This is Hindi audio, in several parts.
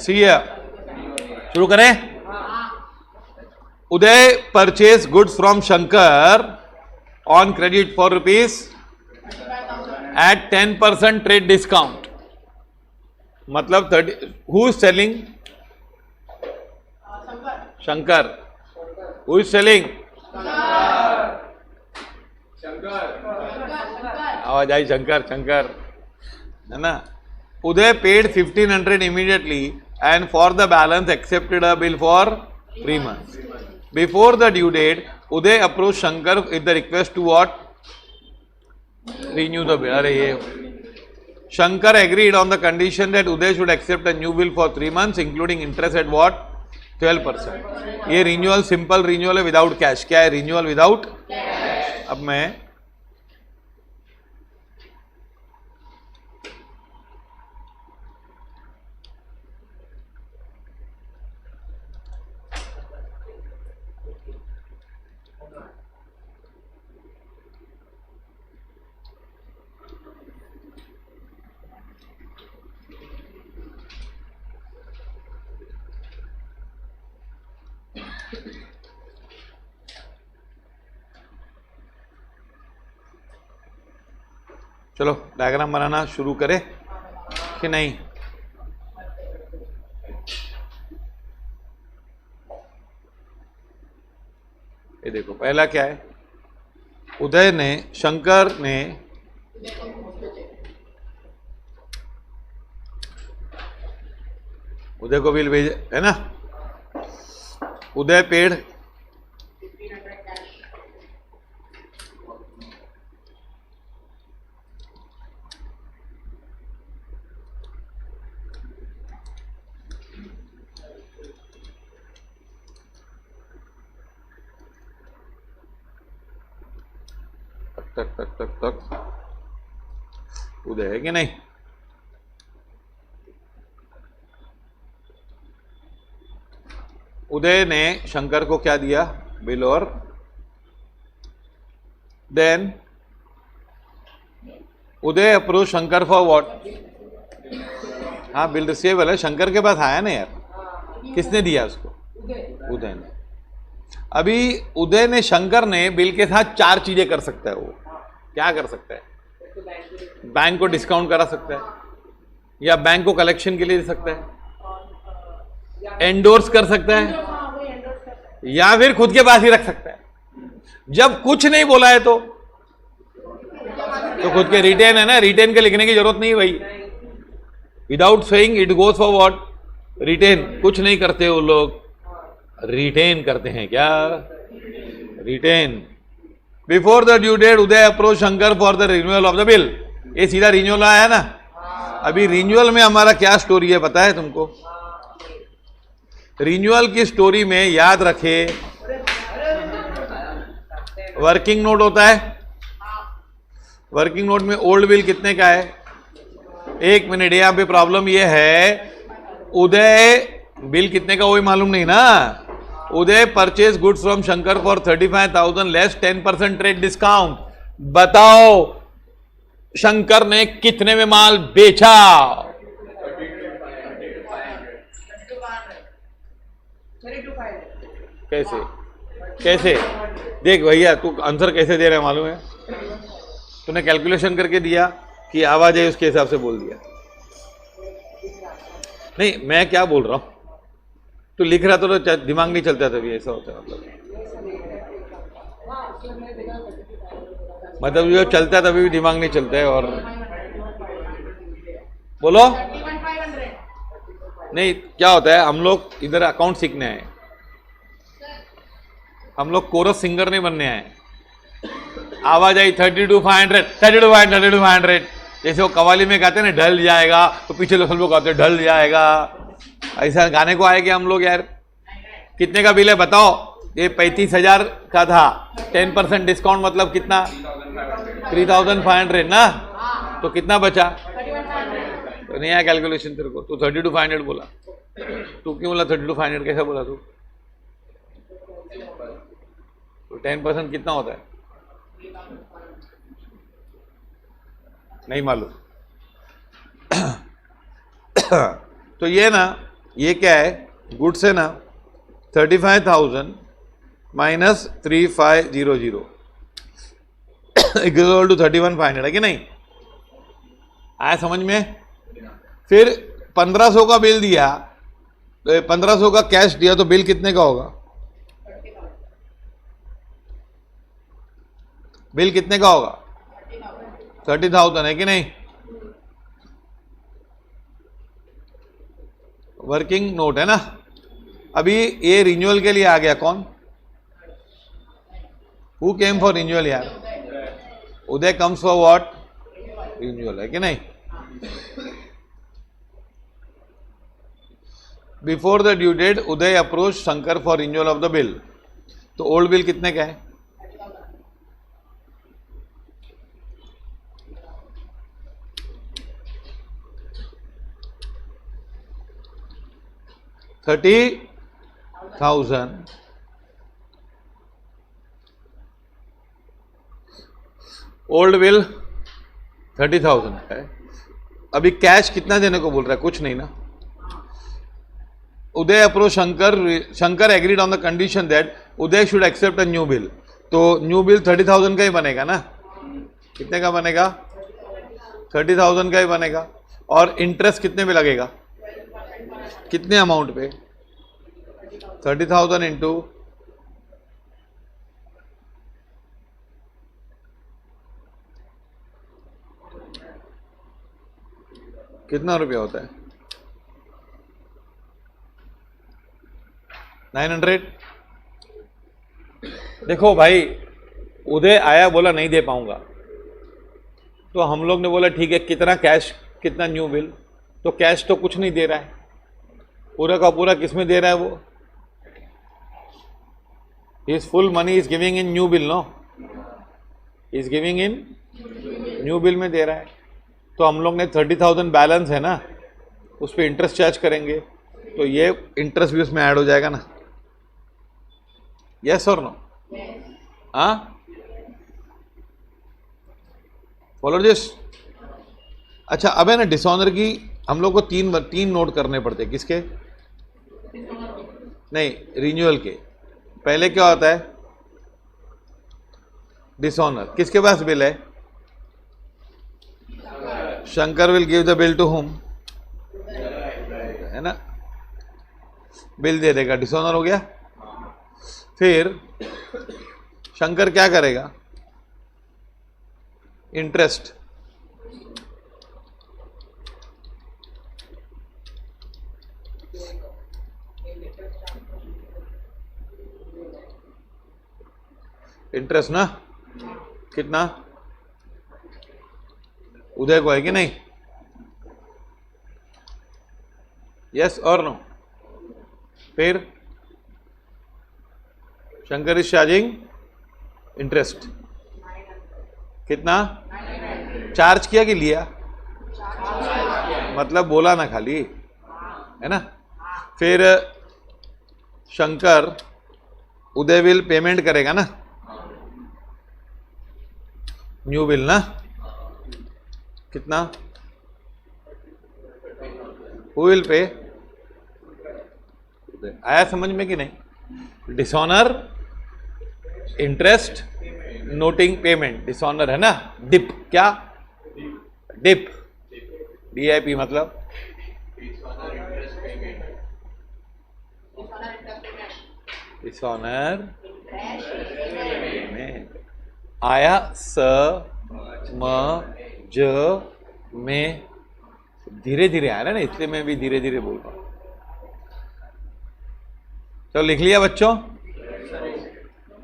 सी है, शुरू करें। Uday purchase goods from Shankar on credit for rupees at 10% trade discount, मतलब 30। Who is selling? Shankar. Who is selling? आवाज आई? शंकर, शंकर है ना। Uday paid 1500 immediately and for the balance accepted a bill for 3 months. Before the due date, Uday approached Shankar with the request to what? Renew the bill. अरे ये Shankar agreed on the condition that Uday should accept a new bill for 3 months, including interest at what? 12%. ये रिन्यूअल सिंपल रिन्यूअल है विदाउट कैश। क्या है? Renewal without cash. अब मैं चलो डायग्राम बनाना शुरू करें कि नहीं? ये देखो, पहला क्या है? उदय ने, शंकर ने उदय को बिल भेजे, है ना। उदय पेड़ तक तक तक तक उदय है कि नहीं? उदय ने शंकर को क्या दिया? बिल। और then Uday approach Shankar for what? हाँ, बिल रिसीवेबल है, शंकर के पास आया ना यार। किसने दिया उसको? उदय ने। अभी उदय ने, शंकर ने बिल के साथ 4 चीजें कर सकता है। वो क्या कर सकता है? बैंक को डिस्काउंट करा सकता है, या बैंक को कलेक्शन के लिए दे सकता है, एंडोर्स कर सकता है, या फिर खुद के पास ही रख सकता है। जब कुछ नहीं बोला है तो खुद के रिटेन है ना, रिटेन के लिखने की जरूरत नहीं भाई। Without saying it goes for what? Retain. कुछ नहीं करते वो लोग, रिटेन करते हैं। क्या? Retain. Before the due date Uday approach Shankar for the renewal of the bill. ये सीधा रिन्यूअल आया ना। अभी रिन्यूअल में हमारा क्या स्टोरी है पता है तुमको? रिन्यूअल की स्टोरी में याद रखे, वर्किंग नोट होता है। वर्किंग नोट में ओल्ड बिल कितने का है? 1 मिनट, यहां पे प्रॉब्लम ये है, उदय बिल कितने का वही मालूम नहीं ना। Uday purchase goods from Shankar for 35,000 less 10% trade discount. बताओ शंकर ने कितने में माल बेचा? कैसे? कैसे? देख भैया, तू आंसर कैसे दे रहा है मालूम है? तूने कैलकुलेशन करके दिया कि आवाज है उसके हिसाब से बोल दिया। नहीं, मैं क्या बोल रहा हूं, तू लिख रहा तो दिमाग नहीं चलता, तभी ऐसा होता है। मतलब जो चलता है तभी भी दिमाग नहीं चलता है। और बोलो नहीं, क्या होता है, हम लोग इधर अकाउंट सीखने आए, हम लोग कोरस सिंगर नहीं बनने आए। आवाज आई 32,500 32,500 32,500, जैसे वो कवाली में गाते हैं ना, ढल जाएगा, तो पीछे लोग सब कहते हैं ढल जाएगा। ऐसा गाने को आए कि हम लोग यार। कितने का बिल है बताओ? ये 35,000 का था, 10% डिस्काउंट मतलब कितना? 3,500 ना। तो कितना बचा? तो नहीं आया कैलकुलेशन तेरे को, तू 32,500 बोला। तू क्यों बोला 32,500? कैसा बोला तू? तो 10% कितना होता है? नहीं मालूम। तो ये ना, ये क्या है, गुड्स है ना, 35,000 माइनस 3500 इक्वल टू 31,500 है कि नहीं? आया समझ में? फिर 1500 का बिल दिया, 1500 का कैश दिया, तो बिल कितने का होगा? बिल कितने का होगा? 30,000 है कि नहीं? वर्किंग नोट है ना। अभी ये रिन्यूअल के लिए आ गया कौन? हु केम फॉर रिन्यूअल यार? Uday comes for what? Renewal, है कि नहीं? Before the due date Uday approach Shankar for renewal of the bill. तो ओल्ड बिल कितने का है? 30,000 ओल्ड बिल 30,000 है। अभी कैश कितना देने को बोल रहा है? कुछ नहीं ना। Uday approach Shankar agreed on the condition that Uday should accept a new bill. तो न्यू बिल 30,000 का ही बनेगा ना। कितने का बनेगा? 30,000 का ही बनेगा। और इंटरेस्ट कितने पे लगेगा? कितने अमाउंट पे? 30,000 इंटू कितना रुपया होता है? 900। देखो भाई, उदय आया, बोला नहीं दे पाऊंगा, तो हम लोग ने बोला ठीक है, कितना कैश, कितना न्यू बिल? तो कैश तो कुछ नहीं दे रहा है, पूरा का पूरा किसमें दे रहा है वो? His full money is giving in new bill, no, is giving in new bill में दे रहा है। तो हम लोग ने 30,000 बैलेंस है ना, उस पर इंटरेस्ट चार्ज करेंगे, तो ये इंटरेस्ट भी उसमें ऐड हो जाएगा ना। यस और नो? हाँ, फॉलो दिस। अच्छा, अब है ना डिसऑनर की हम लोग को तीन नोट करने पड़ते हैं। किसके? नहीं, रिन्यूअल के। पहले क्या होता है? डिसऑनर। किसके पास बिल है? Shankar will give the bill to home, है ना, बिल दे देगा, डिसऑनर हो गया। फिर शंकर क्या करेगा? इंटरेस्ट। इंटरेस्ट ना, कितना? उदय को है कि नहीं? यस और नो? फिर शंकर इज चार्जिंग इंटरेस्ट। कितना चार्ज किया कि लिया? मतलब बोला ना खाली, है ना। फिर शंकर उदय विल पेमेंट करेगा ना, न्यू बिल ना। कितना? Who will pay? आया समझ में कि नहीं? Dishonour, interest, noting payment. Dishonour है ना, डिप। क्या? डिप, DIP मतलब डिसऑनर पेमेंट। आया स म ज में, धीरे धीरे आया ना, इसलिए मैं भी धीरे धीरे बोल रहा हूं। तो लिख लिया बच्चों?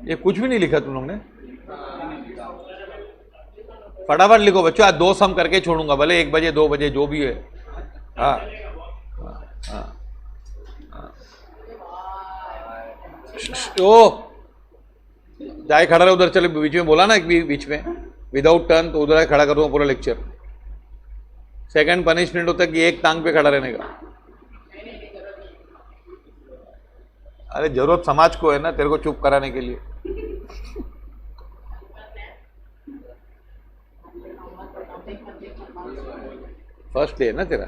ये कुछ भी नहीं लिखा तुम लोग ने? फटाफट लिखो बच्चों, आज 2 सम करके छोड़ूंगा, भले 1 बजे 2 बजे जो भी है। हाँ हाँ हाँ। ओ जाए खड़ा रहे उधर, चले बीच में बोला ना, एक बीच में विदाउट टर्न, तो उधर खड़ा कर दूंगा पूरा लेक्चर। सेकंड पनिशमेंट होता है कि एक टांग पे खड़ा रहने का। अरे जरूरत समाज को है ना, तेरे को चुप कराने के लिए। फर्स्ट डे है ना तेरा।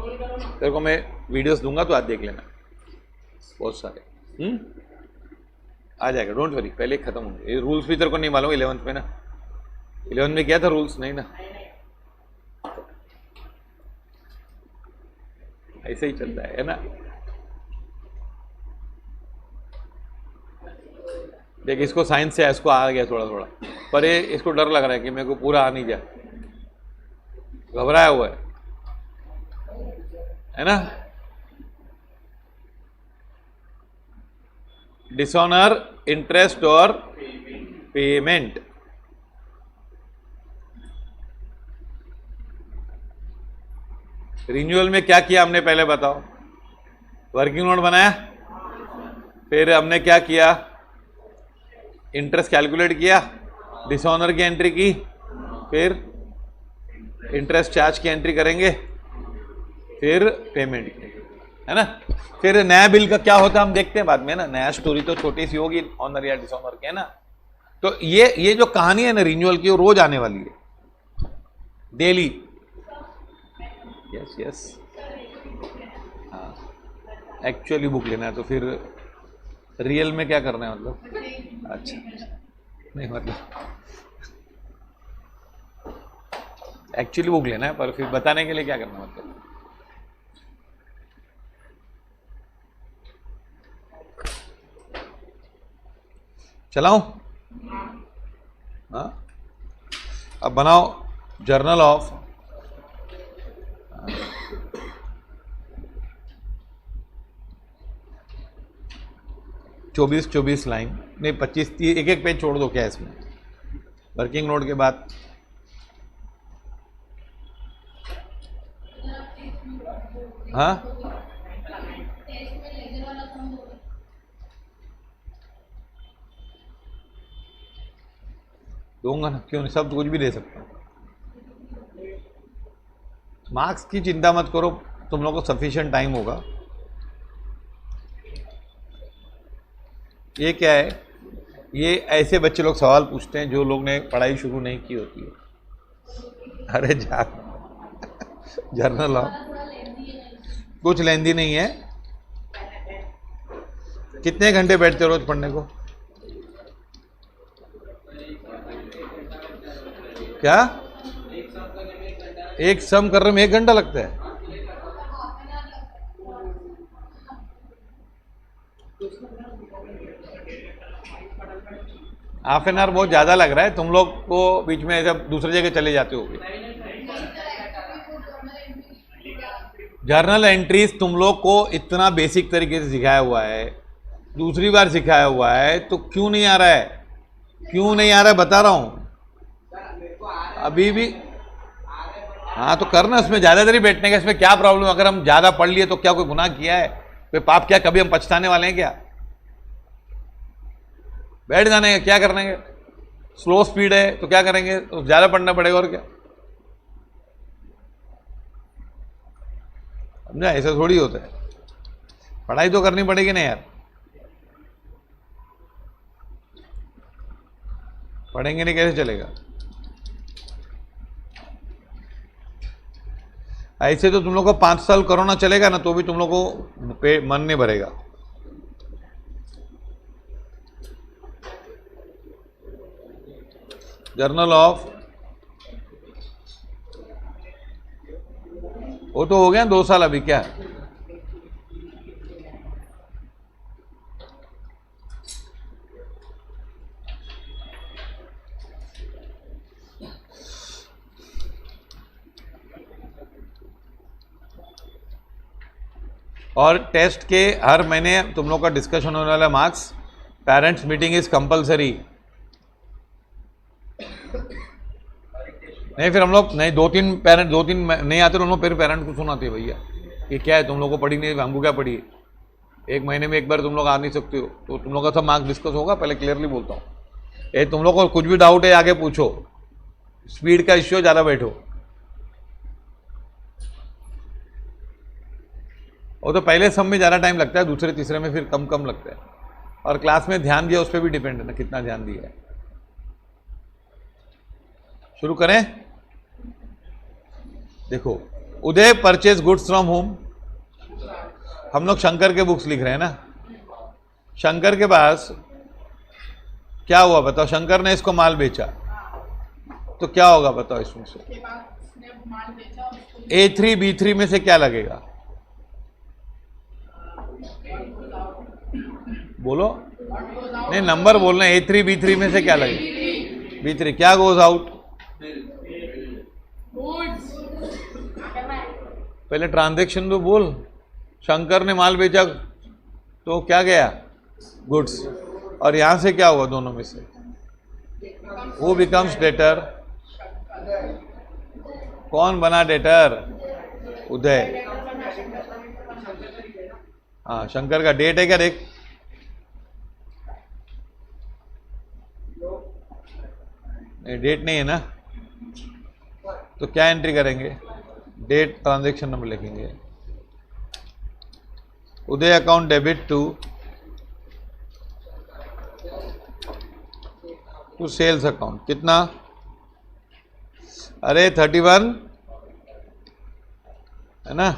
तेरे को मैं वीडियोस दूंगा तो आज देख लेना, बहुत सारे। आ जाएगा, डोंट वरी, पहले खत्म होंगे ये रूल्स भी। तेरे को नहीं मालूम 11th में ना, 11th में क्या था रूल्स? नहीं ना, ऐसे ही चलता है ना। देख इसको साइंस से इसको आ गया थोड़ा थोड़ा, पर ये इसको डर लग रहा है कि मेरे को पूरा आ नहीं जाए, घबराया हुआ है ना। डिसऑनर इंटरेस्ट और पेमेंट। रिन्यूअल में क्या किया हमने पहले बताओ? वर्किंग नोट बनाया, फिर हमने क्या किया? इंटरेस्ट कैलकुलेट किया, डिसऑनर की एंट्री की, फिर इंटरेस्ट चार्ज की एंट्री करेंगे, फिर पेमेंट की, है ना। फिर नया बिल का क्या होता है हम देखते हैं बाद में ना, नया स्टोरी तो छोटी सी होगी ऑनर या डिसऑनर के, है ना। तो ये जो कहानी है ना रिन्यूअल की, वो रोज आने वाली है, डेली। यस यस, हाँ एक्चुअली बुक लेना है तो फिर रियल में क्या करना है मतलब? अच्छा नहीं, मतलब एक्चुअली बुक लेना है, पर फिर बताने के लिए क्या करना है मतलब? चलाऊं? हाँ, अब बनाओ जर्नल ऑफ 24 लाइन, नहीं 25, एक एक पेज छोड़ दो क्या इसमें, वर्किंग नोट के बाद। हाँ दूंगा ना, क्यों नहीं, सब कुछ भी दे सकता हूँ। मार्क्स की चिंता मत करो, तुम लोगों को सफिशिएंट टाइम होगा। ये क्या है? ये ऐसे बच्चे लोग सवाल पूछते हैं जो लोग ने पढ़ाई शुरू नहीं की होती है। अरे जा जर्नल ऑफ कुछ लेंदी नहीं है। कितने घंटे बैठते हो रोज पढ़ने को? क्या एक सम कर रहे में 1 घंटा लगता है? हाफ एन आवर बहुत ज्यादा लग रहा है, तुम लोग को बीच में ऐसा दूसरी जगह चले जाते हो। जर्नल एंट्रीज तुम लोग को इतना बेसिक तरीके से सिखाया हुआ है, दूसरी बार सिखाया हुआ है, तो क्यों नहीं आ रहा है? क्यों नहीं आ रहा है बता रहा हूं अभी भी। हाँ तो करना, उसमें ज्यादा देर ही बैठने का, इसमें क्या प्रॉब्लम? अगर हम ज्यादा पढ़ लिए तो क्या कोई गुनाह किया है? कोई पाप क्या? कभी हम पछताने वाले हैं क्या? बैठ जाने का, क्या करने के? स्लो स्पीड है तो क्या करेंगे? तो ज्यादा पढ़ना पड़ेगा और क्या, समझा? ऐसा थोड़ी होता है, पढ़ाई तो करनी पड़ेगी ना यार। पढ़ेंगे नहीं कैसे चलेगा? ऐसे तो तुम लोग को 5 साल कोरोना चलेगा ना, तो भी तुम लोग को मन नहीं भरेगा। जर्नल ऑफ, वो तो हो गया 2 साल, अभी क्या है? और टेस्ट के हर महीने तुम लोग का डिस्कशन होने वाला marks. Parents meeting is compulsory. नहीं फिर हम लोग नहीं, 2-3 पेरेंट, 2-3 नहीं आते तो हम लोग फिर पेरेंट को सुनाते हैं भैया कि क्या है तुम लोग को पढ़ी नहीं, हमको क्या पढ़ी है? 1 महीने में 1 बार तुम लोग आ नहीं सकते हो, तो तुम लोग का सब मार्क्स डिस्कस होगा। पहले क्लियरली बोलता हूँ, ये तुम लोग को कुछ भी डाउट है आगे पूछो, स्पीड का इश्यू, ज़्यादा बैठो। वो तो पहले सब में ज़्यादा टाइम लगता है, दूसरे तीसरे में फिर कम कम लगता है। और क्लास में ध्यान दिया उस पर भी डिपेंड है ना, कितना ध्यान दिया है। शुरू करें? देखो उदय परचेज गुड्स फ्रॉम होम, हम लोग शंकर के बुक्स लिख रहे हैं ना, शंकर के पास क्या हुआ बताओ, शंकर ने इसको माल बेचा, तो क्या होगा बताओ इसमें से, A3 B3 में से क्या लगेगा, बोलो, नहीं नंबर बोलना, A3 B3 में से क्या लगेगा, B3 क्या गोज आउट, पहले ट्रांजैक्शन तो बोल, शंकर ने माल बेचा तो क्या गया, गुड्स, और यहां से क्या हुआ दोनों में से, हु बिकम्स डेटर, कौन बना डेटर, उदय, हाँ शंकर का डेट है क्या देख, नहीं डेट नहीं है ना, तो क्या एंट्री करेंगे, डेट ट्रांजैक्शन नंबर लिखेंगे, Uday account debit to sales account, कितना, अरे 31 है ना,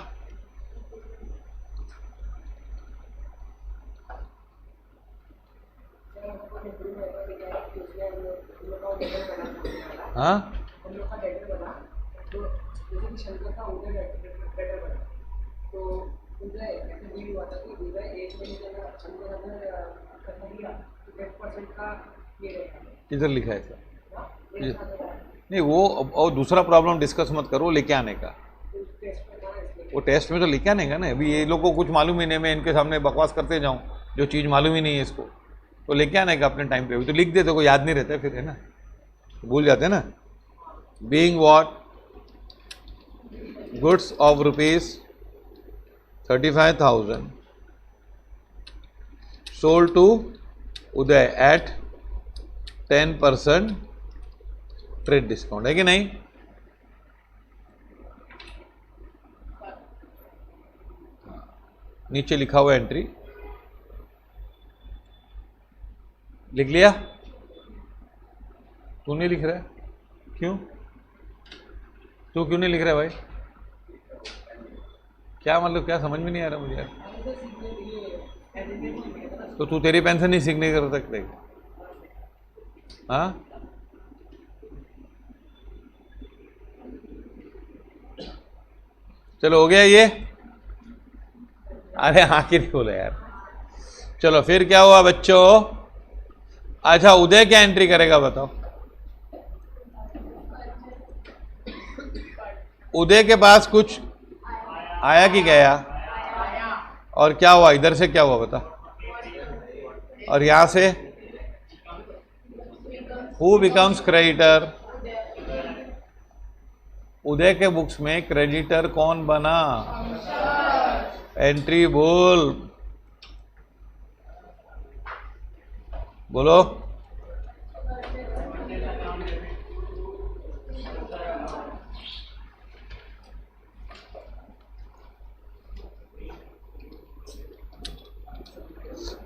हाँ किधर लिखा है सर, नहीं वो दूसरा प्रॉब्लम डिस्कस मत करो, लेके आने का, वो टेस्ट में तो लेके आने का ना, अभी ये लोग को कुछ मालूम ही नहीं, मैं इनके सामने बकवास करते जाऊं जो चीज़ मालूम ही नहीं है इसको, तो लेके आने का अपने टाइम पे, अभी तो लिख देते, को याद नहीं रहता फिर, है ना, भूल जाते हैं ना, being what goods of ₹35,000 sold to Uday at 10% trade discount, है कि नहीं, नीचे लिखा हुआ एंट्री लिख लिया, तू नहीं लिख रहा है, क्यों, तू क्यों नहीं लिख रहा है भाई, क्या मतलब, क्या समझ में नहीं आ रहा मुझे यार, तो तू तेरी पेन से नहीं सीखने कर सकते, हाँ चलो हो गया ये, अरे हाँ कि नहीं बोला यार, चलो फिर क्या हुआ बच्चों, अच्छा उदय क्या एंट्री करेगा बताओ, उदय के पास कुछ आया कि गया, और क्या हुआ इधर से क्या हुआ बता, और यहां से हु बिकम्स क्रेडिटर, उदय के बुक्स में क्रेडिटर कौन बना, एंट्री बोल, बोलो,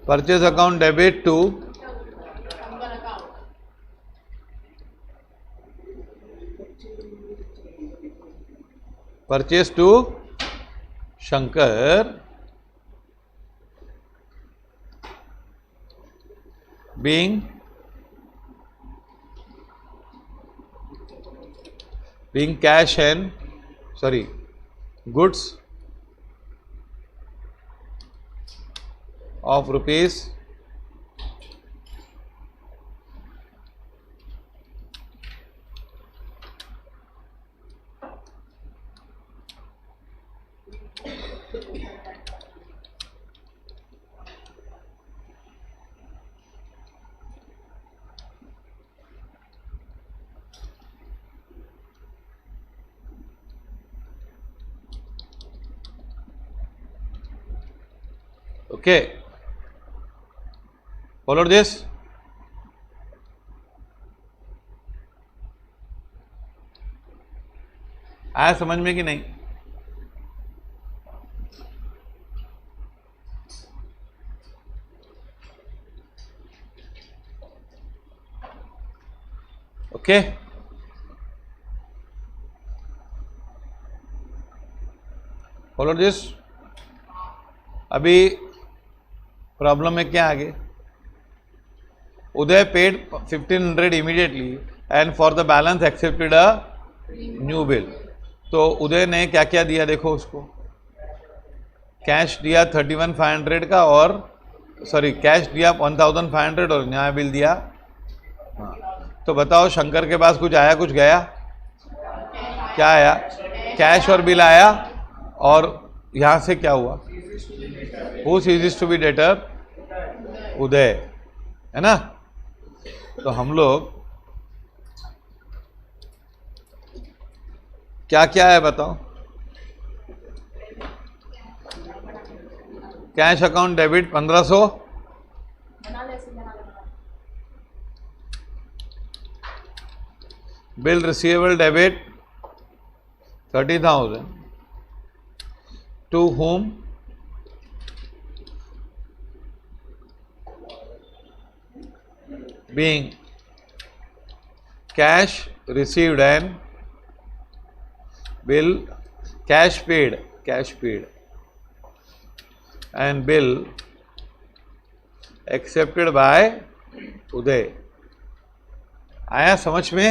purchase account debit to purchase to Shankar being cash and goods of rupees 5,000. Okay, follow this. आया समझ में कि नहीं? Okay follow this. अभी प्रॉब्लम में क्या आगे, Uday paid 1500 immediately and for the balance accepted a new bill. तो उदय ने क्या क्या दिया देखो उसको, कैश दिया 31,500 का, और सॉरी कैश दिया 1,500 और नया बिल दिया। हाँ, तो बताओ शंकर के पास कुछ आया कुछ गया? क्या आया? कैश और बिल आया। और यहां से क्या हुआ? Who ceases to be debtor? Uday, है ना। तो हम लोग क्या क्या है बताओ? Cash account debit 1500, bill receivable debit 30,000, to whom? Being cash received and bill, cash paid and bill accepted by उदय। आया समझ में?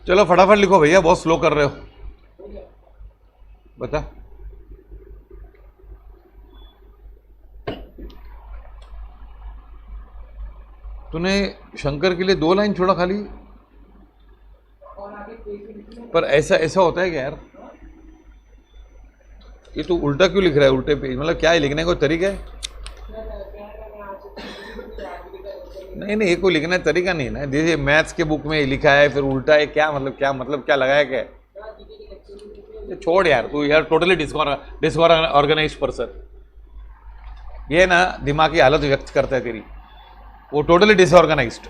चलो फटाफट लिखो भैया, बहुत स्लो कर रहे हो। बता। तूने शंकर के लिए 2 लाइन छोड़ा खाली, पर ऐसा ऐसा होता है क्या यार? ये तू उल्टा क्यों लिख रहा है? उल्टे पेज मतलब क्या है? लिखने का तरीका है? नहीं नहीं, ये कोई लिखने का तरीका नहीं ना। जैसे मैथ्स के बुक में लिखा है फिर उल्टा है, क्या मतलब क्या लगाया क्या? ये छोड़ यार, तू यार टोटली डिसऑर्गेनाइज्ड पर्सन। ये ना दिमाग की हालत व्यक्त करता है तेरी, वो टोटली डिसऑर्गेनाइज्ड।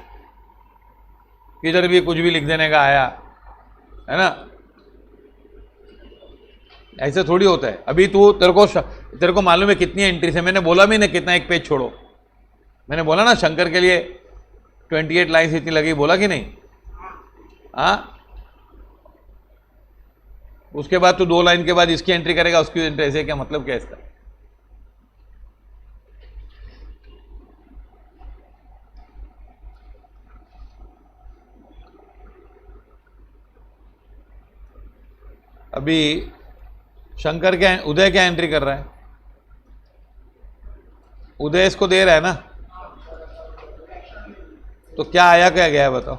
किधर भी कुछ भी लिख देने का आया, है ना। ऐसे थोड़ी होता है। अभी तू तेरे को मालूम है कितनी एंट्रीज है? मैंने बोला भी ना कितना, एक पेज छोड़ो। मैंने बोला ना शंकर के लिए 28 लाइन्स इतनी लगी, बोला कि नहीं? हाँ, उसके बाद तू 2 लाइन के बाद इसकी एंट्री करेगा, उसकी एंट्री, ऐसे क्या मतलब क्या इसका? अभी शंकर क्या, उदय क्या एंट्री कर रहा है? उदय इसको दे रहा है ना, तो क्या आया क्या गया बताओ?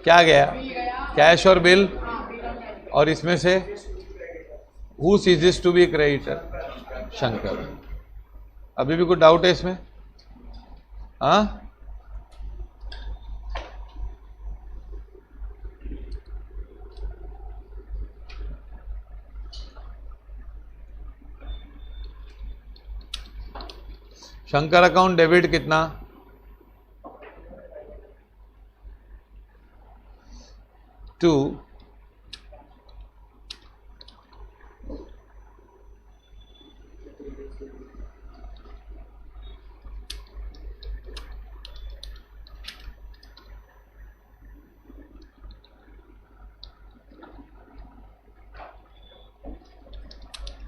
क्या गया? कैश और बिल, और इसमें से who ceases to be creditor? Shankar. अभी भी कुछ डाउट है इसमें? हाँ, शंकर अकाउंट डेबिट कितना? To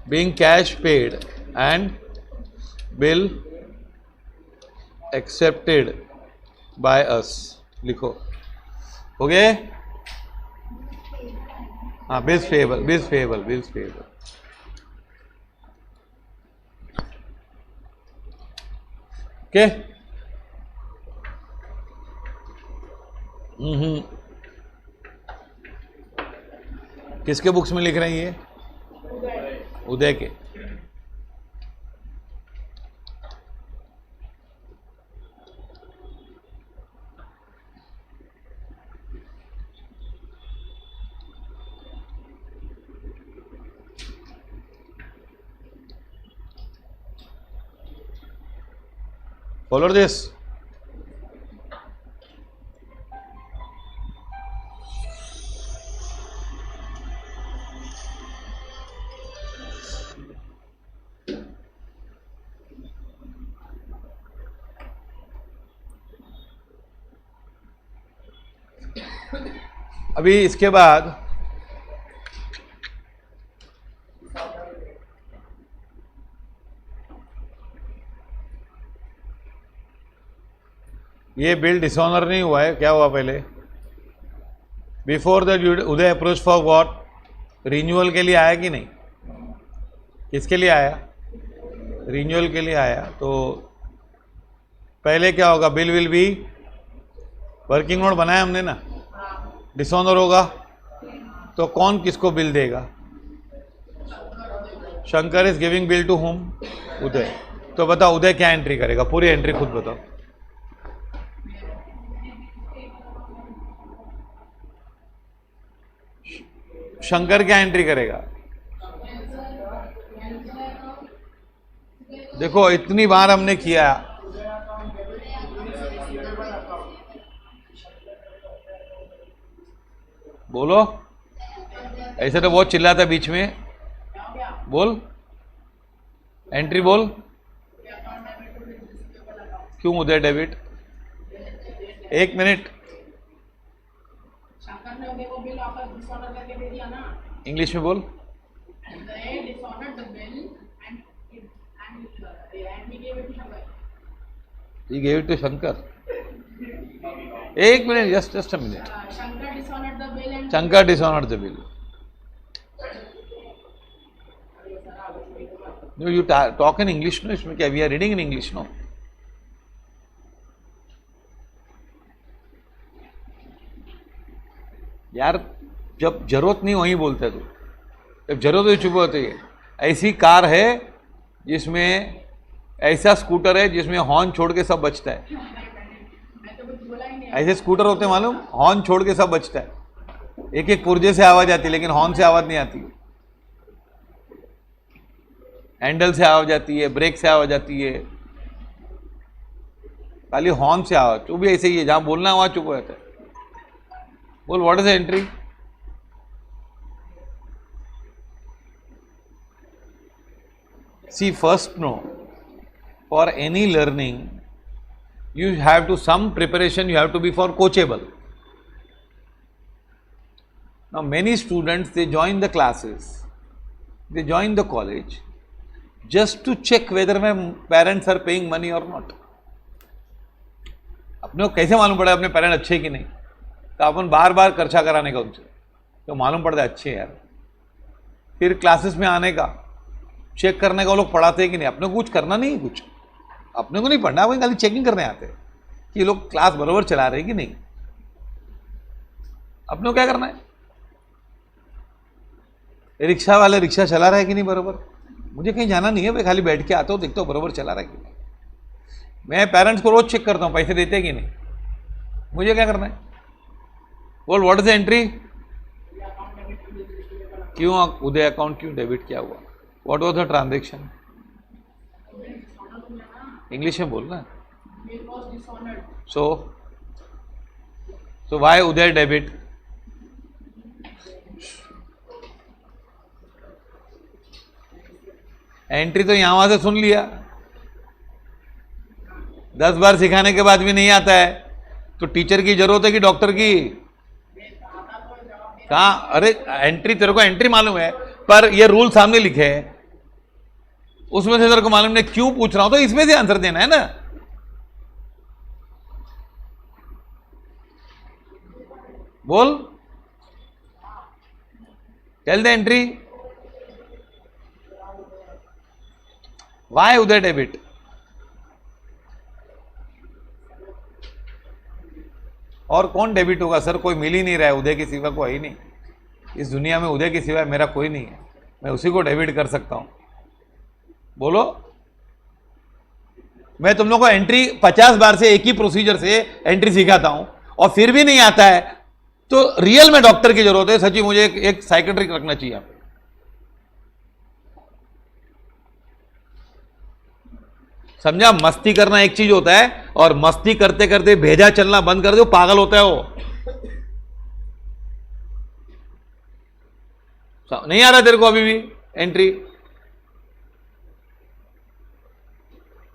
being cash paid and bill accepted by us। लिखो, हो गए? हाँ, बिल्स पेएबल। ओके। किसके बुक्स में लिख रहे हैं ये? उदय के। Follow this. अभी इसके बाद ये बिल डिसऑनर नहीं हुआ है, क्या हुआ पहले? Before the Uday approach for what? Renewal के लिए आया कि नहीं? किसके लिए आया? रिन्यूअल के लिए आया। तो पहले क्या होगा? Bill will be working note बनाया हमने ना, डिसऑनर होगा तो कौन किसको बिल देगा? Shankar is giving bill to whom? Uday. तो बताओ उदय क्या एंट्री करेगा? पूरी एंट्री खुद बताओ। शंकर क्या एंट्री करेगा? देखो इतनी बार हमने किया, बोलो। ऐसे तो बहुत चिल्लाता है बीच में, बोल एंट्री बोल। क्यों उदय डेबिट? एक मिनट, इंग्लिश में बोल। He gave it to Shankar. एक minute, just a minute. Shankar dishonored the bill. No, you talk in English, no? इसमें क्या? We are reading in English, no? यार जब जरूरत नहीं वहीं बोलते तू, जब जरूरत हो चुप होती है। ऐसी कार है जिसमें, ऐसा स्कूटर है जिसमें हॉर्न छोड़ के सब बचता है। ऐसे स्कूटर होते मालूम, हॉर्न छोड़ के सब बचता है। एक एक पुर्जे से आवाज आती है लेकिन हॉर्न से आवाज नहीं आती। हैंडल से आवाज आती है, ब्रेक से आवाज आती है, खाली हॉर्न से आवाज। तो भी ऐसे ही है, जहां बोलना वहां चुप हो जाता है। बोल what is the entry? See, first no, for any learning you have to, some preparation you have to be for coachable. Now many students, they join the classes, they join the college just to check whether my parents are paying money or not. अपने को कैसे मालूम पड़ा अपने पेरेंट्स अच्छे कि नहीं? तो अपन बार बार खर्चा कराने का उनसे, तो मालूम पड़ता है अच्छे यार। फिर क्लासेस में आने का, चेक करने का वो लोग पढ़ाते हैं कि नहीं। अपने को कुछ करना नहीं, कुछ अपने को नहीं पढ़ना, अपन खाली चेकिंग करने आते हैं कि ये लोग क्लास बराबर चला रहे हैं कि नहीं। अपने को क्या करना है? रिक्शा वाले रिक्शा चला रहा है कि नहीं बराबर? मुझे कहीं जाना नहीं है भाई, खाली बैठ के आता हूँ, देखता हूँ बराबर चला रहा है कि नहीं। मैं पेरेंट्स को रोज चेक करता हूँ पैसे देते हैं कि नहीं। मुझे क्या करना है? बोल व्हाट इज द एंट्री? क्यों उदय अकाउंट क्यों डेबिट किया हुआ? What was the transaction? English में बोलना। So why Uday debit? Entry तो यहां वहां से सुन लिया, 10 बार सिखाने के बाद भी नहीं आता है तो टीचर की जरूरत है कि डॉक्टर की? कहां? अरे एंट्री, तेरे को एंट्री मालूम है पर ये रूल सामने लिखे हैं, उसमें से तेरे को मालूम नहीं। क्यों पूछ रहा हूं? तो इसमें से आंसर देना है ना। बोल, tell the entry. Why Uday debit? और कौन डेबिट होगा सर? कोई मिल ही नहीं रहा है, उदय के सिवा कोई नहीं इस दुनिया में। उदय के सिवा मेरा कोई नहीं है, मैं उसी को डेबिट कर सकता हूं। बोलो, मैं तुम लोग को एंट्री 50 बार से एक ही प्रोसीजर से एंट्री सिखाता हूं और फिर भी नहीं आता है तो रियल में डॉक्टर की जरूरत है। सच्ची मुझे एक साइकेट्रिक रखना चाहिए। समझा? मस्ती करना एक चीज होता है और मस्ती करते करते भेजा चलना बंद कर दो, पागल होता है वो। नहीं आ रहा तेरे को अभी भी एंट्री?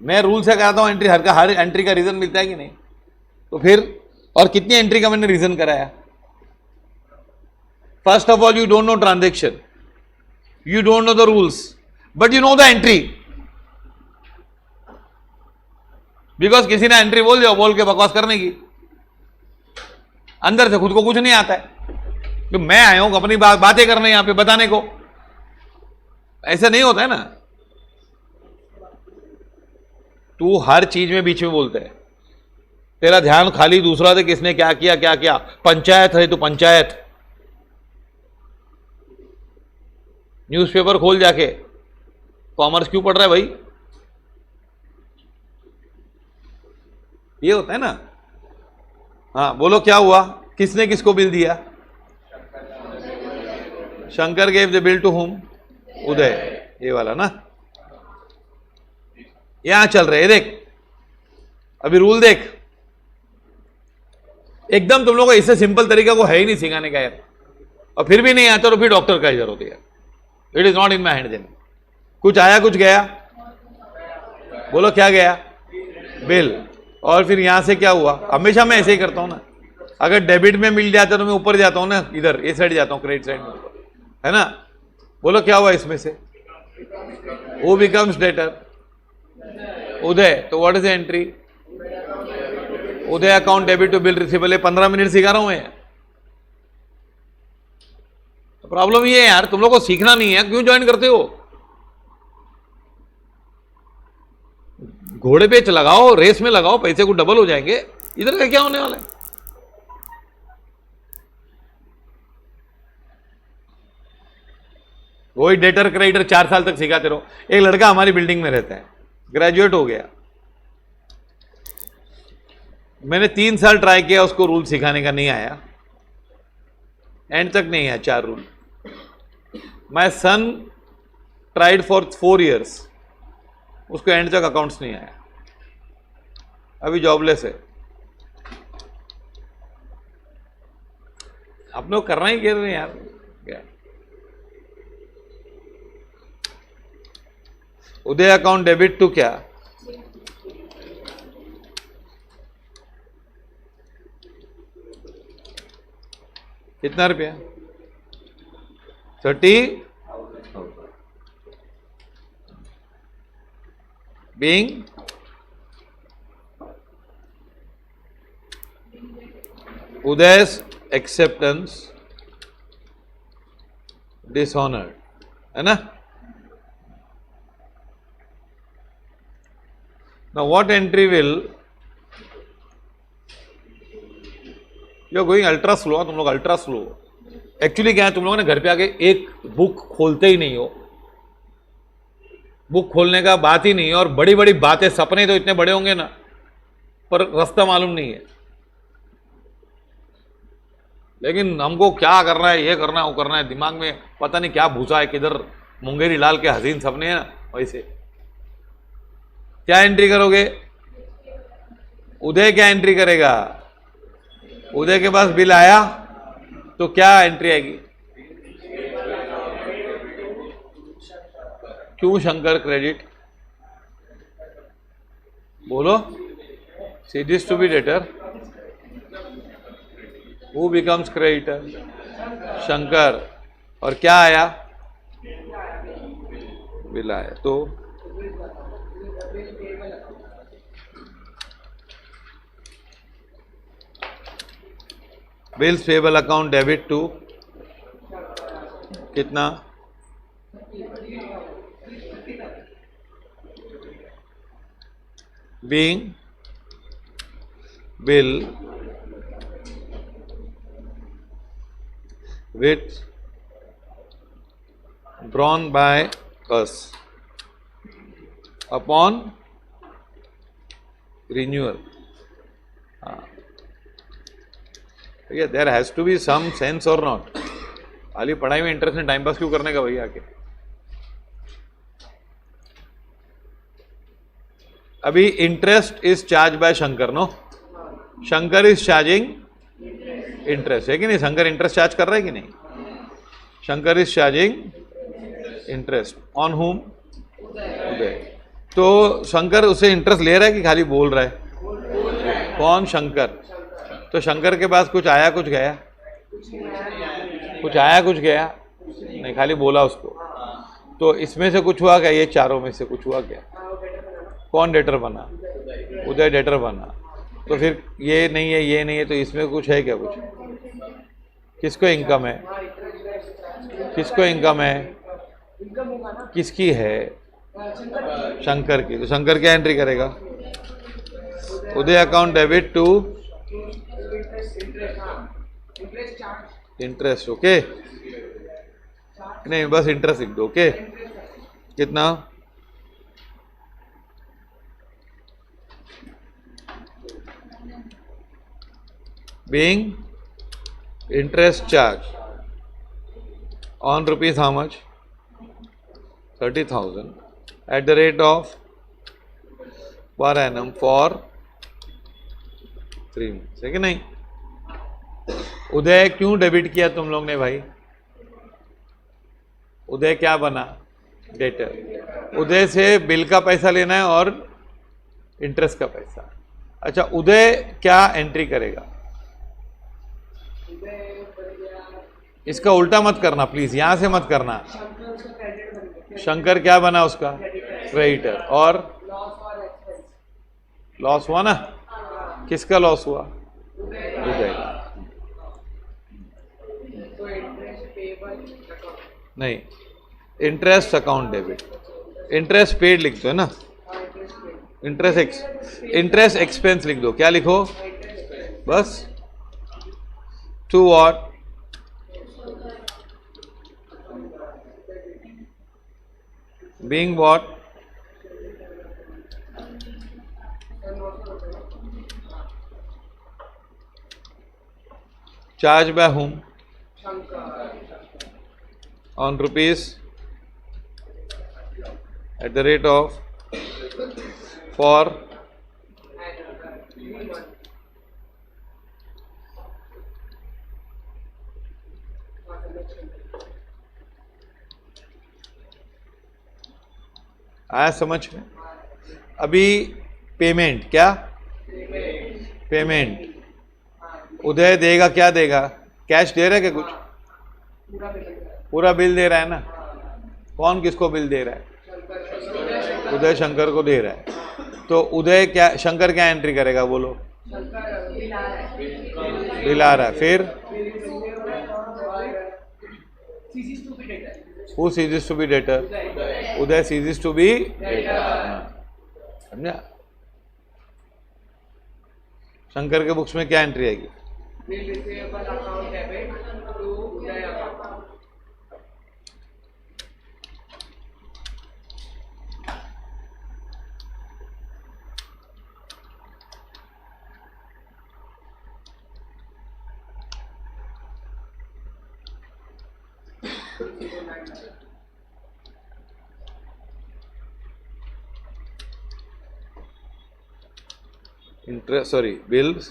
मैं रूल से कराता हूं एंट्री, हर एंट्री का रीजन मिलता है कि नहीं? तो फिर और कितनी एंट्री का मैंने रीजन कराया? First of all, you don't know transaction, you don't know the rules, but you know the entry. Because किसी ने एंट्री बोल दिया, बोल के बकवास करने की, अंदर से खुद को कुछ नहीं आता है। तो मैं आया हूं अपनी बातें करने यहां पे बताने को, ऐसा नहीं होता है ना। तू हर चीज में बीच में बोलता है, तेरा ध्यान खाली दूसरा से किसने क्या किया क्या किया। पंचायत है तो पंचायत, न्यूज़पेपर खोल जाके, कॉमर्स क्यों पढ़ रहा है भाई, ये होता है ना। हाँ बोलो क्या हुआ, किसने किसको बिल दिया? Shankar gave the bill to whom? Uday, ये वाला ना, यहां चल रहे। देख अभी रूल देख, एकदम तुम लोगों को इससे सिंपल तरीका को है ही नहीं सिखाने का यार, और फिर भी नहीं आता तो फिर डॉक्टर का ही जरूरत है यार। It is not in my hand then. कुछ आया कुछ गया, बोलो क्या गया? बिल। और फिर यहां से क्या हुआ? हमेशा मैं ऐसे ही करता हूं ना, अगर डेबिट में मिल जाता तो मैं ऊपर जाता हूं ना, इधर ये साइड जाता हूं, क्रेडिट साइड में, है ना। बोलो क्या हुआ इसमें से? Who becomes debtor? उदय। तो what is the entry? Uday account debit to bill receivable. 15 minute सिखा रहा हूं मैं। प्रॉब्लम ये है यार, तुम लोग को सीखना नहीं है, क्यों ज्वाइन करते हो? घोड़े पे लगाओ, रेस में लगाओ, पैसे को डबल हो जाएंगे। इधर का क्या होने वाला है? वही डेटर क्रेडिटर 4 साल तक सिखाते रहो। एक लड़का हमारी बिल्डिंग में रहता है, ग्रेजुएट हो गया, मैंने 3 साल ट्राई किया उसको रूल सिखाने का, नहीं आया, एंड तक नहीं आया 4 rule. My son tried for 4 years, उसको एंड तक अकाउंट्स नहीं आया, अभी जॉबलेस है। आप लोग करना ही कह रहे हैं यार क्या? उदय अकाउंट डेबिट टू क्या? कितना रुपया? 30 being Uday's acceptance dishonored, है ना। Now what entry will, you're going ultra slow, तुम लोग अल्ट्रा स्लो। एक्चुअली क्या है, तुम लोगों ने घर पे आके एक बुक खोलते ही नहीं हो, बुक खोलने का बात ही नहीं है, और बड़ी बड़ी बातें, सपने तो इतने बड़े होंगे ना, पर रास्ता मालूम नहीं है। लेकिन हमको क्या करना है, ये करना है, वो करना है, दिमाग में पता नहीं क्या भूसा है, किधर मुंगेरी लाल के हसीन सपने हैं ना, वैसे। क्या एंट्री करोगे? उदय क्या एंट्री करेगा? उदय के पास बिल आया तो क्या एंट्री आएगी? क्यों शंकर क्रेडिट? बोलो। सीरीज to be debtor, who becomes creditor? Shankar. और क्या आया? बिल आया। तो bills payable account debit to कितना? Being bill which drawn by us upon renewal. There has to be some sense or not. खाली पढ़ाई में इंटरेस्ट में टाइम पास क्यों करने का भैया आके? अभी interest is charge by Shankar, no? Shankar is charging interest, है कि नहीं? शंकर इंटरेस्ट चार्ज कर रहा है कि नहीं? Shankar is charging interest on हुम? उदय। तो शंकर उसे इंटरेस्ट ले रहा है कि खाली बोल रहा है? कौन? शंकर। तो शंकर के पास कुछ आया कुछ गया? कुछ आया कुछ गया नहीं, खाली बोला उसको। तो इसमें से कुछ हुआ क्या? ये चारों में से कुछ हुआ क्या? कौन डेटर बना? उदय डेटर बना। तो फिर ये नहीं है, ये नहीं है, तो इसमें कुछ है क्या? कुछ किसको इनकम है? किसको इनकम है? किसकी है? शंकर की। तो शंकर क्या एंट्री करेगा? Uday account debit to interest. Okay, नहीं बस इंटरेस्ट लिख दो। ओके, कितना? Being interest charge on rupees how much? 30,000 at the rate of per annum for 3 months, है कि नहीं? उदय क्यों डेबिट किया तुम लोग ने भाई? उदय क्या बना? डेटर। उदय से बिल का पैसा लेना है और इंटरेस्ट का पैसा। अच्छा, उदय क्या एंट्री करेगा? इसका उल्टा मत करना प्लीज, यहां से मत करना। शंकर क्या बना? उसका क्रेडिटर। और लॉस हुआ ना? किसका लॉस हुआ? उदय का। नहीं, interest account debit. Interest paid लिख दो, है ना? इंटरेस्ट एक्सपेंस लिख दो। क्या लिखो? बस to what? Being what? Charged by whom? On rupees at the rate of for आया समझ में? अभी पेमेंट, क्या पेमेंट उदय देगा? क्या देगा? कैश दे रहा है क्या? कुछ पूरा बिल दे रहा है ना? कौन किसको बिल दे रहा है? उदय शंकर को दे रहा है। तो उदय क्या, शंकर क्या एंट्री करेगा? बोलो। बिल आ रहा है। फिर who ceases to be debtor? Uday ceases to be debtor। समझा? शंकर के बुक्स में क्या एंट्री आएगी? Interest, sorry, bills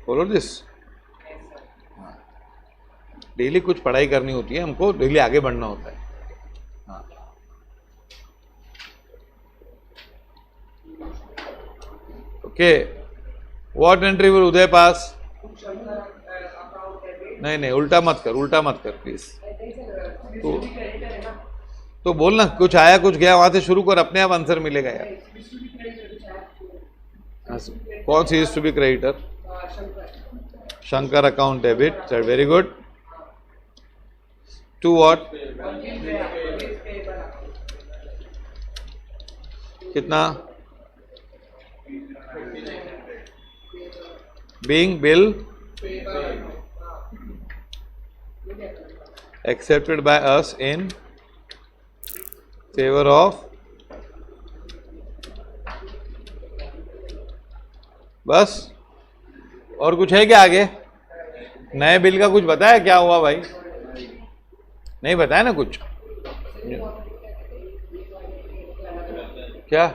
follow this। Daily कुछ पढ़ाई करनी होती है हमको, डेली आगे बढ़ना होता है। हाँ, ओके। व्हाट एंट्री विल उदय पास? नहीं नहीं, उल्टा मत कर, उल्टा मत कर प्लीज। तो बोलना कुछ आया कुछ गया, वहां से शुरू कर, अपने आप आंसर मिलेगा यार। कौन सी is to be creditor? Shankar account debit. Very good. To what? कितना? Being bill accepted by us in favor of बस। और कुछ है क्या आगे? नए बिल का कुछ बताया? क्या हुआ भाई? नहीं बताया ना कुछ? क्या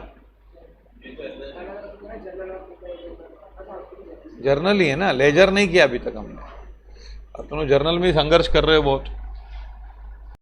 जर्नल ही है ना, लेजर नहीं किया अभी तक हमने। अब तुम जर्नल में संघर्ष कर रहे हो बहुत।